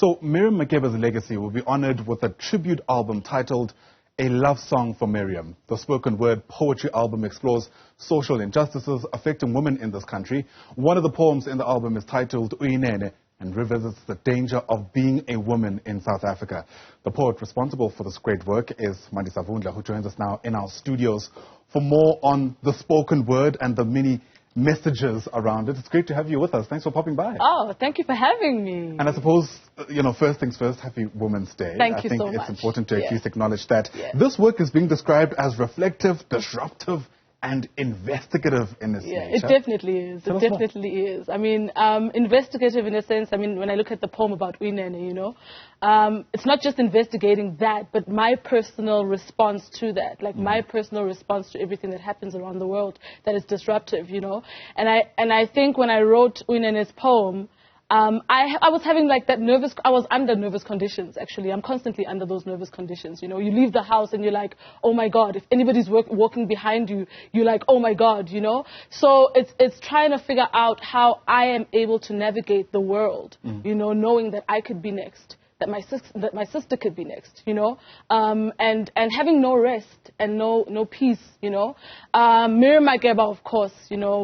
So Miriam Makeba's legacy will be honored with a tribute album titled A Love Song for Miriam. The spoken word poetry album explores social injustices affecting women in this country. One of the poems in the album is titled Uyinene and revisits the danger of being a woman in South Africa. The poet responsible for this great work is Mandisa Vundla, who joins us now in our studios for more on the spoken word and the many messages around it. It's great to have you with us. Thanks for popping by. Oh, thank you for having me. And I suppose, first things first, happy Women's Day. Thank you so much. I think it's important to at least acknowledge that this work is being described as reflective, disruptive, and investigative in its nature. It definitely is. It definitely is. I mean, investigative in a sense, when I look at the poem about Uyinene, it's not just investigating that, but my personal response to that, my personal response to everything that happens around the world that is disruptive, And I think when I wrote Uyinene's poem, I was having I was under nervous conditions, actually. I'm constantly under those nervous conditions, You leave the house and you're like, oh my God, if anybody's walking behind you, you're like, oh my God, So it's trying to figure out how I am able to navigate the world, knowing that I could be next, that my sister could be next, and having no rest and no peace, Miriam Makeba, of course,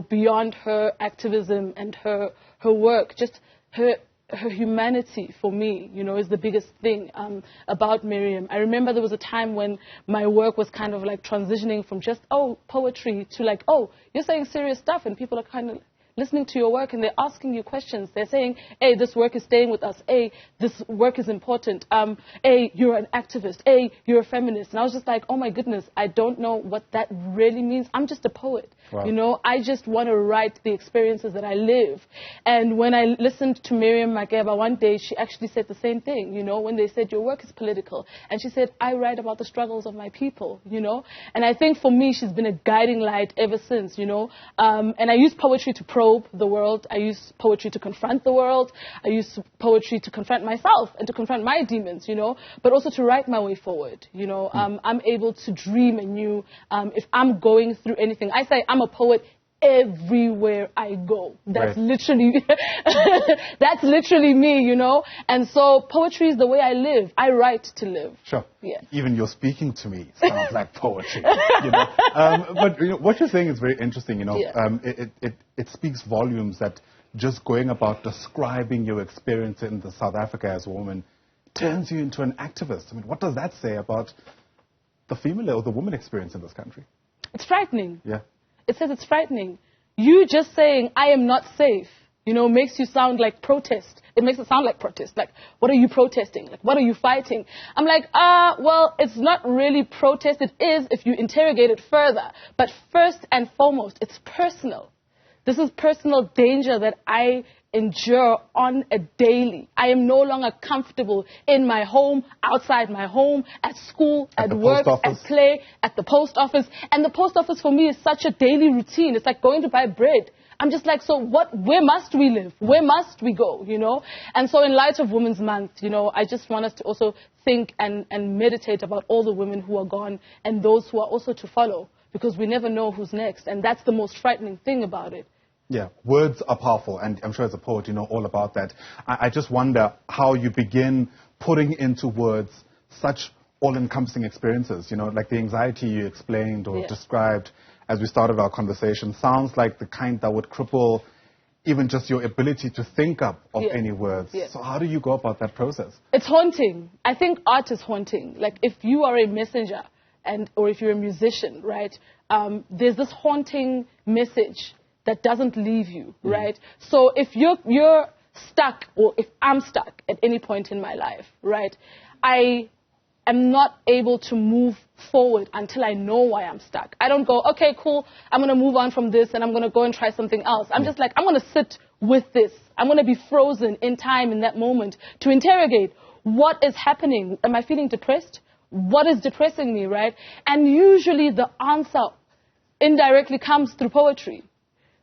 beyond her activism and her work, just her humanity for me, is the biggest thing about Miriam. I remember there was a time when my work was kind of transitioning from just, poetry to you're saying serious stuff and people are kind of listening to your work and they're asking you questions. They're saying, hey, this work is staying with us. Hey, this work is important. Hey, you're an activist. Hey, you're a feminist. And I was just like, oh my goodness, I don't know what that really means. I'm just a poet. Wow. I just want to write the experiences that I live. And when I listened to Miriam Makeba one day, she actually said the same thing, when they said your work is political. And she said, I write about the struggles of my people, And I think for me, she's been a guiding light ever since, And I use poetry to probe the world. I use poetry to confront the world. I use poetry to confront myself and to confront my demons, but also to write my way forward. I'm able to dream anew. If I'm going through anything, I say I'm a poet everywhere I go. That's literally that's literally me, And so poetry is the way I live. I write to live. Sure. Yes. Even you're speaking to me sounds like poetry. But what you're saying is very interesting. It speaks volumes that just going about describing your experience in South Africa as a woman turns you into an activist. What does that say about the female or the woman experience in this country? It's frightening. Yeah. It says it's frightening. You just saying, I am not safe, makes you sound like protest. It makes it sound like protest. What are you protesting? What are you fighting? I'm like, well, it's not really protest. It is if you interrogate it further. But first and foremost, it's personal. This is personal danger that I endure on a daily. I am no longer comfortable in my home, outside my home, at school, at work, at play, at the post office. And the post office for me is such a daily routine. It's like going to buy bread. I'm just like, so where must we live? Where must we go, And so in light of Women's Month, I just want us to also think and meditate about all the women who are gone and those who are also to follow, because we never know who's next. And that's the most frightening thing about it. Yeah, words are powerful, and I'm sure as a poet you know all about that. I just wonder how you begin putting into words such all-encompassing experiences, like the anxiety you explained or described as we started our conversation sounds like the kind that would cripple even just your ability to think up of any words. So how do you go about that process? It's haunting. I think art is haunting. If you are a messenger or if you're a musician, right, there's this haunting message that doesn't leave you, right? So if you're stuck, or if I'm stuck at any point in my life, right, I am not able to move forward until I know why I'm stuck. I don't go, okay, cool, I'm going to move on from this and I'm going to go and try something else. I'm just like, I'm going to sit with this. I'm going to be frozen in time in that moment to interrogate what is happening. Am I feeling depressed? What is depressing me, right? And usually the answer indirectly comes through poetry.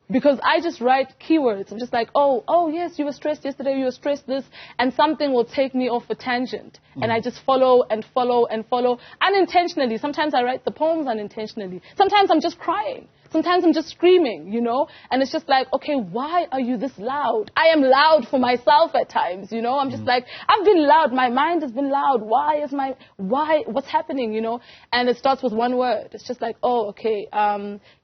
Because I just write keywords. I'm just like, oh, yes, you were stressed yesterday, you were stressed this, and something will take me off a tangent. And I just follow and follow and follow unintentionally. Sometimes I write the poems unintentionally. Sometimes I'm just crying. Sometimes I'm just screaming, you know, and it's just like, okay, why are you this loud? I am loud for myself at times, you know. I'm just like, I've been loud. My mind has been loud. What's happening, you know? And it starts with one word. It's just like, oh, okay,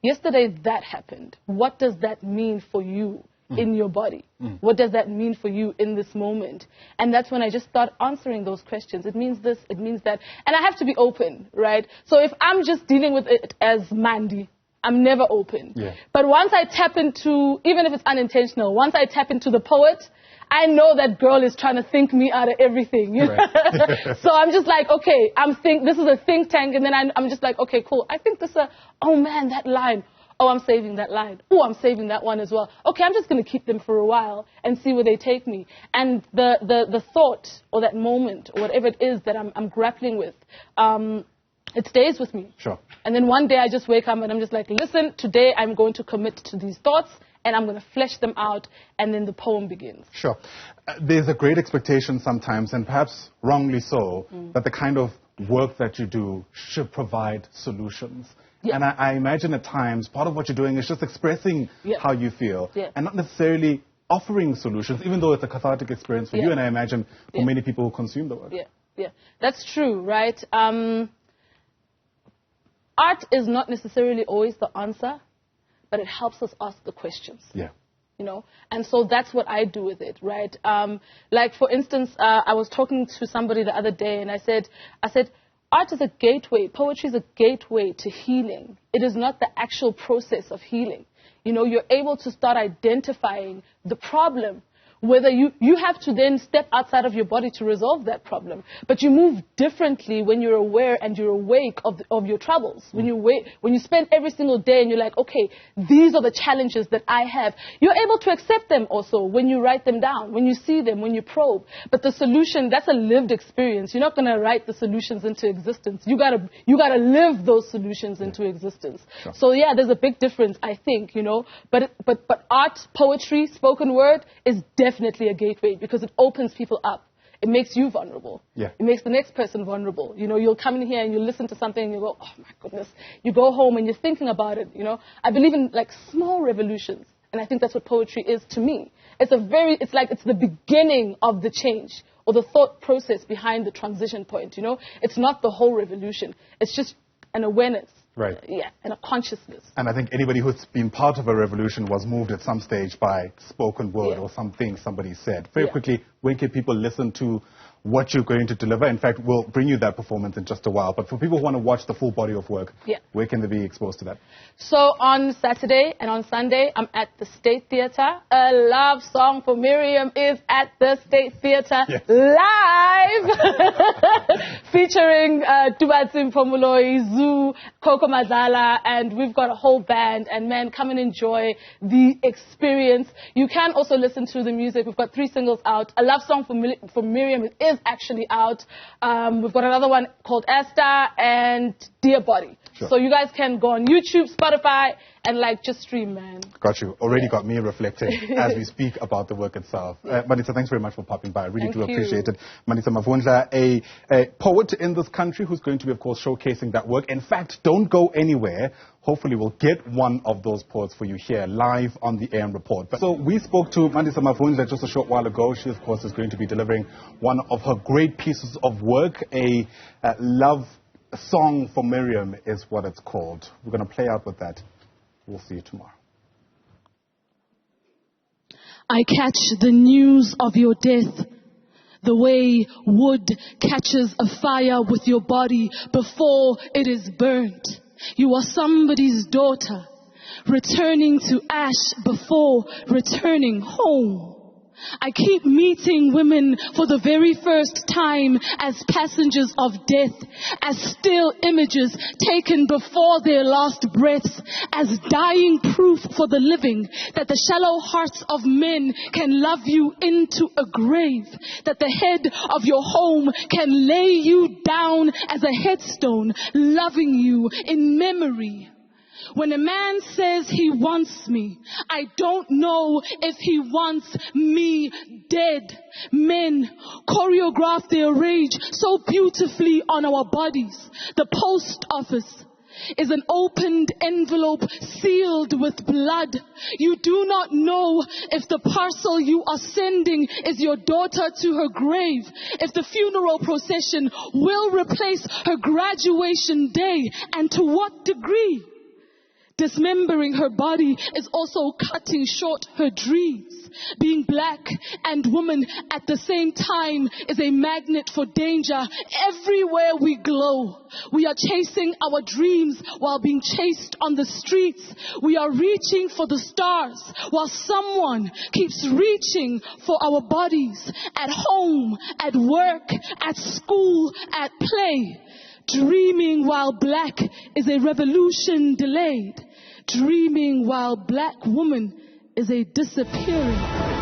yesterday that happened. What does that mean for you in your body? What does that mean for you in this moment? And that's when I just start answering those questions. It means this, it means that. And I have to be open, right? So if I'm just dealing with it as Mandy, I'm never open. Yeah. But once I tap into, even if it's unintentional, once I tap into the poet, I know that girl is trying to think me out of everything. You know? Right. So I'm just like, okay, this is a think tank, and then I'm just like, okay, cool. I think this, oh man, that line. Oh, I'm saving that line. Oh, I'm saving that one as well. Okay, I'm just going to keep them for a while and see where they take me. And the thought or that moment or whatever it is that I'm grappling with, it stays with me. Sure. And then one day I just wake up and I'm just like, listen, today I'm going to commit to these thoughts and I'm going to flesh them out, and then the poem begins. Sure. There's a great expectation sometimes, and perhaps wrongly so, that the kind of work that you do should provide solutions. Yeah. And I imagine at times part of what you're doing is just expressing how you feel and not necessarily offering solutions, even though it's a cathartic experience for you and I imagine for many people who consume the work. Yeah, that's true, right? Art is not necessarily always the answer, but it helps us ask the questions. Yeah. You know, and so that's what I do with it, right? Like, for instance, I was talking to somebody the other day and I said, art is a gateway. Poetry is a gateway to healing. It is not the actual process of healing. You know, you're able to start identifying the problem, whether you have to then step outside of your body to resolve that problem. But you move differently when you're aware and you're awake of your troubles. When you spend every single day and you're like, okay, these are the challenges that I have. You're able to accept them also when you write them down, when you see them, when you probe. But the solution, that's a lived experience. You're not going to write the solutions into existence. You gotta live those solutions into existence. Sure. So yeah, there's a big difference, I think, you know. But art, poetry, spoken word is definitely a gateway because it opens people up. It makes you vulnerable. Yeah. It makes the next person vulnerable. You know, you'll come in here and you listen to something and you go, oh my goodness. You go home and you're thinking about it, you know. I believe in like small revolutions. And I think that's what poetry is to me. It's the beginning of the change or the thought process behind the transition point, you know. It's not the whole revolution. It's just an awareness. Right. Yeah, and a consciousness. And I think anybody who's been part of a revolution was moved at some stage by spoken word or something somebody said. Very quickly, when can people listen to what you're going to deliver? In fact, we'll bring you that performance in just a while. But for people who want to watch the full body of work, where can they be exposed to that? So on Saturday and on Sunday, I'm at the State Theatre. A Love Song for Miriam is at the State Theatre live, featuring Tubatsi Mpomoloi, Zoo, Coco Mazala, and we've got a whole band. And man, come and enjoy the experience. You can also listen to the music. We've got 3 singles out. A Love Song for Miriam is actually out. We've got another one called Esther and Dear Body. Sure. So you guys can go on YouTube, Spotify, and just stream, man. Got you. Already got me reflecting as we speak about the work itself. Mandisa, thanks very much for popping by. I really do appreciate it. Mandisa Vundla, a poet in this country who's going to be, of course, showcasing that work. In fact, don't go anywhere. Hopefully we'll get one of those poets for you here live on the AM Report. So we spoke to Mandisa Vundla just a short while ago. She, of course, is going to be delivering one of her great pieces of work, a love song for Miriam is what it's called. We're going to play out with that. We'll see you tomorrow. I catch the news of your death the way wood catches a fire with your body before it is burnt. You are somebody's daughter, returning to ash before returning home. I keep meeting women for the very first time as passengers of death, as still images taken before their last breaths, as dying proof for the living that the shallow hearts of men can love you into a grave, that the head of your home can lay you down as a headstone, loving you in memory. When a man says he wants me, I don't know if he wants me dead. Men choreograph their rage so beautifully on our bodies. The post office, is an opened envelope sealed with blood. You do not know if the parcel you are sending is your daughter to her grave, if the funeral procession will replace her graduation day, and to what degree. Dismembering her body is also cutting short her dreams. Being black and woman at the same time is a magnet for danger. Everywhere we glow, we are chasing our dreams while being chased on the streets. We are reaching for the stars while someone keeps reaching for our bodies at home, at work, at school, at play. Dreaming while black is a revolution delayed. Dreaming while black woman is a disappearing